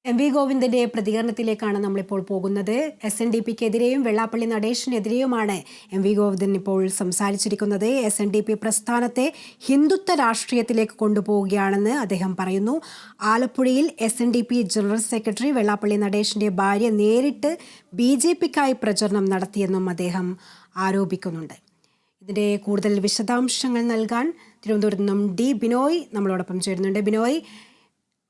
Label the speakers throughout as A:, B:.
A: MV. ഗോവിന്ദന്റെ പ്രതികരണത്തിലേക്കാണ് നമ്മളിപ്പോൾ പോകുന്നത്. SNDPക്കെതിരെയും Vellappally നടേശനെതിരെയുമാണ് MV. Govindan ഇപ്പോൾ സംസാരിച്ചിരിക്കുന്നത്. SNDP പ്രസ്ഥാനത്തെ ഹിന്ദുത്വ രാഷ്ട്രീയത്തിലേക്ക് കൊണ്ടുപോവുകയാണെന്ന് അദ്ദേഹം പറയുന്നു. ആലപ്പുഴയിൽ SNDP ജനറൽ സെക്രട്ടറി വെള്ളാപ്പള്ളി നടേശന്റെ ഭാര്യ നേരിട്ട് BJPക്കായി പ്രചരണം നടത്തിയെന്നും അദ്ദേഹം ആരോപിക്കുന്നുണ്ട്. ഇതിന്റെ കൂടുതൽ വിശദാംശങ്ങൾ നൽകാൻ തിരുവനന്തപുരത്ത് നിന്നും D. ബിനോയ് നമ്മളോടൊപ്പം ചേരുന്നുണ്ട്. ബിനോയ്,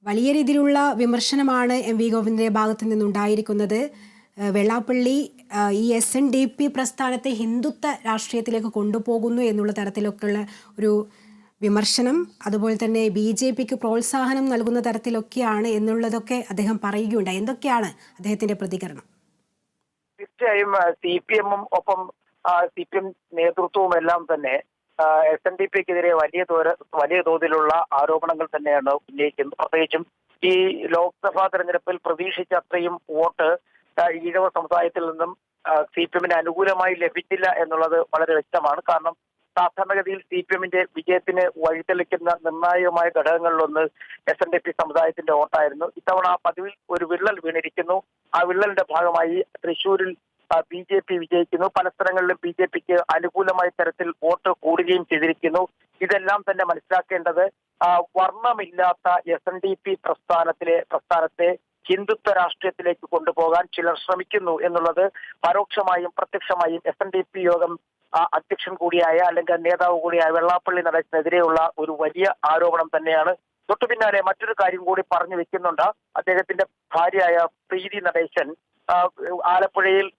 A: വലിയ രീതിയിലുള്ള വിമർശനമാണ് എം.വി. ഗോവിന്ദന്റെ ഭാഗത്തു നിന്നുണ്ടായിരിക്കുന്നത്. വെള്ളാപ്പള്ളി ഈ SNDP പ്രസ്ഥാനത്തെ ഹിന്ദുത്വ രാഷ്ട്രീയത്തിലേക്ക് കൊണ്ടുപോകുന്നു എന്നുള്ള തരത്തിലൊക്കെയുള്ള ഒരു വിമർശനം, അതുപോലെ തന്നെ BJPക്ക് പ്രോത്സാഹനം നൽകുന്ന തരത്തിലൊക്കെയാണ് എന്നുള്ളതൊക്കെ അദ്ദേഹം പറയുകയുണ്ടായി. എന്തൊക്കെയാണ് അദ്ദേഹത്തിന്റെ പ്രതികരണം?
B: തീർച്ചയായും CPM-ഉം ഒപ്പം CPM നേതൃത്വവും എല്ലാം തന്നെ SNDPക്കെതിരെ വലിയ തോതിലുള്ള ആരോപണങ്ങൾ തന്നെയാണ് ഉന്നയിക്കുന്നത്. പ്രത്യേകിച്ചും ഈ ലോക്സഭാ തെരഞ്ഞെടുപ്പിൽ പ്രതീക്ഷിച്ച അത്രയും വോട്ട് ഈഴവ സമുദായത്തിൽ നിന്നും CPM-ന് അനുകൂലമായി ലഭിച്ചില്ല എന്നുള്ളത് വളരെ വ്യക്തമാണ്. കാരണം സാധാരണഗതിയിൽ CPM-ന്റെ വിജയത്തിന് വഴിതെളിക്കുന്ന നിർണായകമായ ഘടകങ്ങളിലൊന്ന് SNDP സമുദായത്തിന്റെ വോട്ടായിരുന്നു. ഇത്തവണ പതിവിൽ ഒരു വിള്ളൽ വീണിരിക്കുന്നു. ആ വിള്ളലിന്റെ ഭാഗമായി തൃശ്ശൂരിൽ BJP വിജയിക്കുന്നു. പല സ്ഥലങ്ങളിലും BJPക്ക് അനുകൂലമായ തരത്തിൽ വോട്ട് കൂടുകയും ചെയ്തിരിക്കുന്നു. ഇതെല്ലാം തന്നെ മനസ്സിലാക്കേണ്ടത് വർണ്ണമില്ലാത്ത SNDP പ്രസ്ഥാനത്തെ ഹിന്ദുത്വ രാഷ്ട്രീയത്തിലേക്ക് കൊണ്ടുപോകാൻ ചിലർ ശ്രമിക്കുന്നു എന്നുള്ളത് പരോക്ഷമായും പ്രത്യക്ഷമായും SNDP യോഗം അധ്യക്ഷൻ കൂടിയായ അല്ലെങ്കിൽ നേതാവ് കൂടിയായ വെള്ളാപ്പള്ളി നടേശനെതിരെയുള്ള ഒരു വലിയ ആരോപണം തന്നെയാണ്. തൊട്ടു പിന്നാലെ മറ്റൊരു കാര്യം കൂടി പറഞ്ഞു വെക്കുന്നുണ്ട്. അദ്ദേഹത്തിന്റെ ഭാര്യയായ പ്രീതി നടേശൻ ആലപ്പുഴയിൽ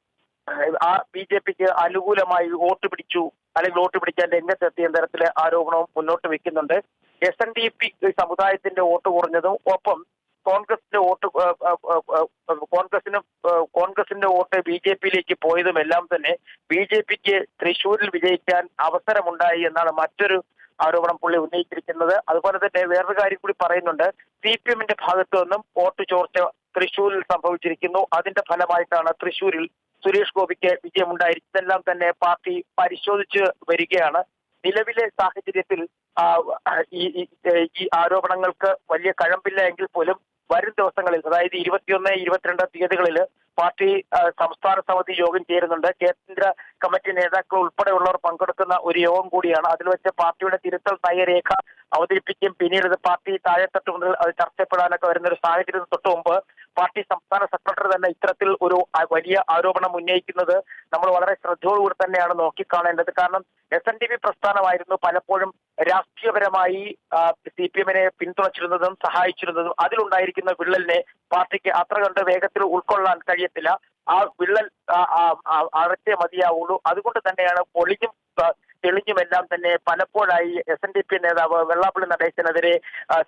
B: BJPക്ക് അനുകൂലമായി വോട്ട് പിടിച്ചു അല്ലെങ്കിൽ വോട്ട് പിടിക്കാൻ രംഗത്തെത്തിയ തരത്തിലെ ആരോപണവും മുന്നോട്ട് വെക്കുന്നുണ്ട്. SNDP സമുദായത്തിന്റെ വോട്ട് കുറഞ്ഞതും ഒപ്പം കോൺഗ്രസിന്റെ വോട്ട് BJPയിലേക്ക് പോയതുമെല്ലാം തന്നെ BJPക്ക് തൃശ്ശൂരിൽ വിജയിക്കാൻ അവസരമുണ്ടായി എന്നാണ് മറ്റൊരു ആരോപണം പുള്ളി ഉന്നയിച്ചിരിക്കുന്നത്. അതുപോലെ തന്നെ വേറൊരു കാര്യം കൂടി പറയുന്നുണ്ട്. CPM-ന്റെ ഭാഗത്തു നിന്നും വോട്ട് ചോർച്ച തൃശ്ശൂരിൽ സംഭവിച്ചിരിക്കുന്നു. അതിന്റെ ഫലമായിട്ടാണ് തൃശ്ശൂരിൽ സുരേഷ് ഗോപിക്ക് വിജയമുണ്ടായിരിക്കും. ഇതെല്ലാം തന്നെ പാർട്ടി പരിശോധിച്ച് വരികയാണ്. നിലവിലെ സാഹചര്യത്തിൽ ഈ ആരോപണങ്ങൾക്ക് വലിയ കഴമ്പില്ല എങ്കിൽ പോലും വരും ദിവസങ്ങളിൽ, അതായത് 21, 22 തീയതികളിൽ പാർട്ടി സംസ്ഥാന സമിതി യോഗം ചേരുന്നുണ്ട്. കേന്ദ്ര കമ്മിറ്റി നേതാക്കൾ ഉൾപ്പെടെയുള്ളവർ പങ്കെടുക്കുന്ന ഒരു യോഗം കൂടിയാണ്. അതിൽ വെച്ച് പാർട്ടിയുടെ തിരുത്തൽ നയരേഖ അവതരിപ്പിക്കും. പിന്നീട് ഇത് പാർട്ടി താഴെത്തട്ട് മുതൽ അത് ചർച്ചപ്പെടാനൊക്കെ വരുന്ന ഒരു സാഹചര്യം തൊട്ട് മുമ്പ് പാർട്ടി സംസ്ഥാന സെക്രട്ടറി തന്നെ ഇത്തരത്തിൽ ഒരു വലിയ ആരോപണം ഉന്നയിക്കുന്നത് നമ്മൾ വളരെ ശ്രദ്ധയോടുകൂടി തന്നെയാണ് നോക്കിക്കാണേണ്ടത്. കാരണം SNDP പ്രസ്ഥാനമായിരുന്നു പലപ്പോഴും രാഷ്ട്രീയപരമായി CPM-നെ പിന്തുണച്ചിരുന്നതും സഹായിച്ചിരുന്നതും. അതിലുണ്ടായിരിക്കുന്ന വിള്ളലിനെ പാർട്ടിക്ക് അത്ര കണ്ട് വേഗത്തിൽ ഉൾക്കൊള്ളാൻ കഴിയത്തില്ല. ആ വിള്ളൽ അടച്ചേ മതിയാവുള്ളൂ. അതുകൊണ്ട് തന്നെയാണ് തെളിഞ്ഞുമെല്ലാം തന്നെ പലപ്പോഴായി SNDP നേതാവ് വെള്ളാപ്പള്ളി നടേശനെതിരെ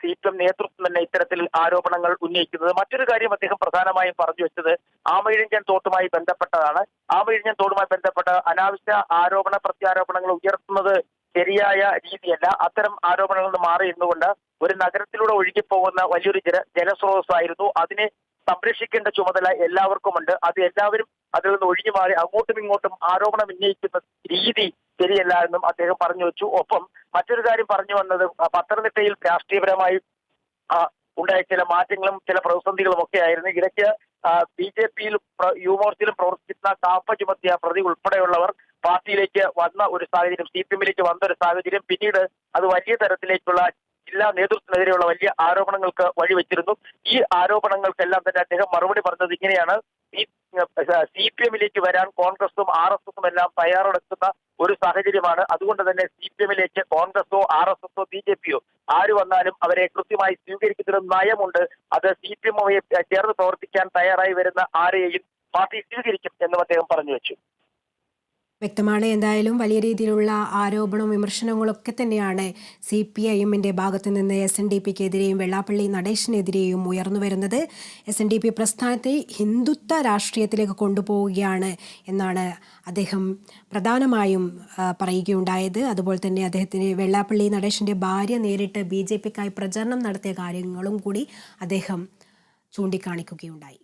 B: CPM നേതൃത്വം തന്നെ ഇത്തരത്തിൽ ആരോപണങ്ങൾ ഉന്നയിക്കുന്നത്. മറ്റൊരു കാര്യം അദ്ദേഹം പ്രധാനമായും പറഞ്ഞു വെച്ചത് ആമയിഴഞ്ചൻ തോട്ടുമായി ബന്ധപ്പെട്ടതാണ്. ആമയിഴഞ്ചൻ തോടുമായി ബന്ധപ്പെട്ട അനാവശ്യ ആരോപണ പ്രത്യാരോപണങ്ങൾ ഉയർത്തുന്നത് ശരിയായ രീതിയല്ല. അത്തരം ആരോപണങ്ങളിൽ നിന്ന് മാറി ഇരുന്നുകൊണ്ട് ഒരു നഗരത്തിലൂടെ ഒഴുകിപ്പോകുന്ന വലിയൊരു ജലസ്രോതസ്സായിരുന്നു. അതിനെ സംരക്ഷിക്കേണ്ട ചുമതല എല്ലാവർക്കുമുണ്ട്. അത് എല്ലാവരും അതിൽ നിന്ന് ഒഴിഞ്ഞു മാറി അങ്ങോട്ടും ഇങ്ങോട്ടും ആരോപണം ഉന്നയിക്കുന്ന രീതി ശരിയല്ല എന്നും അദ്ദേഹം പറഞ്ഞു വെച്ചു. ഒപ്പം മറ്റൊരു കാര്യം പറഞ്ഞു വന്നത് പത്തനംതിട്ടയിൽ രാഷ്ട്രീയപരമായി ഉണ്ടായ ചില മാറ്റങ്ങളും ചില പ്രതിസന്ധികളും ഒക്കെ ആയിരുന്നു. ഇടയ്ക്ക് BJPയിലും യുമോർച്ചയിലും പ്രവർത്തിക്കുന്ന കാപ്പ ചുമത്തിയ പ്രതി ഉൾപ്പെടെയുള്ളവർ പാർട്ടിയിലേക്ക് വന്ന ഒരു സാഹചര്യം, CPM-ലേക്ക് വന്ന ഒരു സാഹചര്യം, പിന്നീട് അത് വലിയ തരത്തിലേക്കുള്ള ജില്ലാ നേതൃത്വത്തിനെതിരെയുള്ള വലിയ ആരോപണങ്ങൾക്ക് വഴിവെച്ചിരുന്നു. ഈ ആരോപണങ്ങൾക്കെല്ലാം തന്നെ അദ്ദേഹം മറുപടി പറഞ്ഞത് ഇങ്ങനെയാണ്: CPM-ലേക്ക് വരാൻ കോൺഗ്രസും RSSും എല്ലാം തയ്യാറെടുക്കുന്ന ഒരു സാഹചര്യമാണ്. അതുകൊണ്ട് തന്നെ CPM-ലേക്ക് കോൺഗ്രസോ RSSോ BJPയോ ആര് വന്നാലും അവരെ കൃത്യമായി സ്വീകരിക്കുന്നൊരു നയമുണ്ട്. അത് CPM-മായി ചേർന്ന് പ്രവർത്തിക്കാൻ തയ്യാറായി വരുന്ന ആരെയും പാർട്ടി സ്വീകരിക്കും എന്നും അദ്ദേഹം പറഞ്ഞു വെച്ചു.
A: വ്യക്തമാണ്. എന്തായാലും വലിയ രീതിയിലുള്ള ആരോപണവും വിമർശനങ്ങളൊക്കെ തന്നെയാണ് CPIM-ന്റെ ഭാഗത്തു നിന്ന് SNDPക്കെതിരെയും വെള്ളാപ്പള്ളി നടേശനെതിരെയും ഉയർന്നു വരുന്നത്. SNDP പ്രസ്ഥാനത്തെ ഹിന്ദുത്വ രാഷ്ട്രീയത്തിലേക്ക് കൊണ്ടുപോവുകയാണ് എന്നാണ് അദ്ദേഹം പ്രധാനമായും പറയുകയുണ്ടായത്. അതുപോലെ തന്നെ അദ്ദേഹത്തിന് വെള്ളാപ്പള്ളി നടേശന്റെ ഭാര്യ നേരിട്ട് BJPക്കായി പ്രചരണം നടത്തിയ കാര്യങ്ങളും കൂടി അദ്ദേഹം ചൂണ്ടിക്കാണിക്കുകയുണ്ടായി.